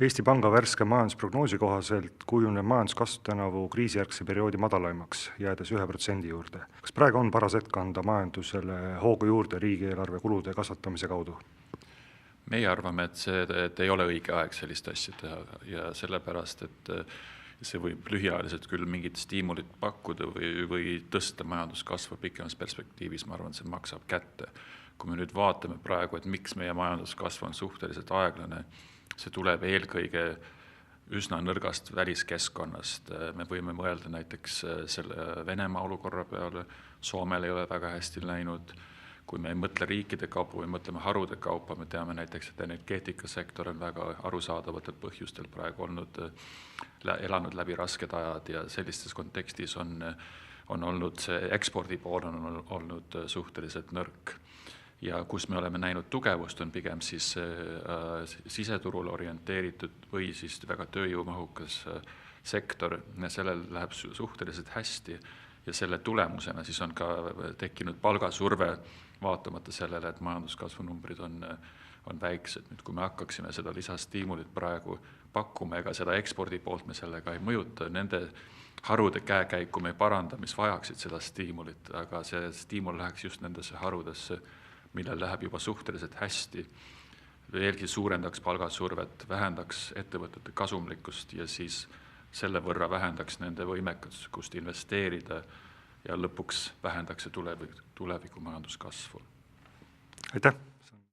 Eesti Panga värske majandusprognoosi kohaselt kujuneb majanduskasv tänavu kriisijärgse perioodi madalaimaks, jäädes 1% juurde. Kas praegu on paras hetk anda majandusele hoogu juurde riigieelarve kulude kasvatamise kaudu? Meie arvame, et ei ole õige aeg sellist asja teha ja sellepärast, et see võib lühiajaliselt küll mingit stiimulit pakkuda või tõsta majanduskasvu pikemas perspektiivis, ma arvan, see maksab kätte. Kui me nüüd vaatame praegu, et miks meie majanduskasv on suhteliselt aeglane, see tuleb eelkõige üsna nõrgast väliskeskkonnast. Me võime mõelda näiteks selle Venemaa olukorra peale, Soomel ei ole väga hästi läinud. Kui me ei mõtle riikide kaupa või mõtleme harude kaupa, me teame näiteks, et energeetikasektor on väga arusaadavatel põhjustel praegu elanud läbi rasked ajad ja sellistes kontekstis on olnud see ekspordi pool on olnud suhteliselt nõrk. Ja kus me oleme näinud tugevust, on pigem siis siseturul orienteeritud või siis väga tööjõumahukas sektor, sellel läheb suhteliselt hästi ja selle tulemusena siis on ka tekkinud palgasurve vaatamata sellele, et majanduskasvu numbrid on väiksed. Nüüd, kui me hakkaksime seda lisastiimulit praegu pakkuma, ega seda ekspordi poolt me sellega ei mõjuta, nende harude käekäiku me ei paranda, mis vajaksid seda stiimulit, aga see stiimul läheks just nendesse harudesse, millel läheb juba suhteliselt hästi, veelgi suurendaks palgasurvet, vähendaks ettevõtete kasumlikkust ja siis selle võrra vähendaks nende võimekust investeerida ja lõpuks vähendaks tuleviku majanduskasvu. Aitäh!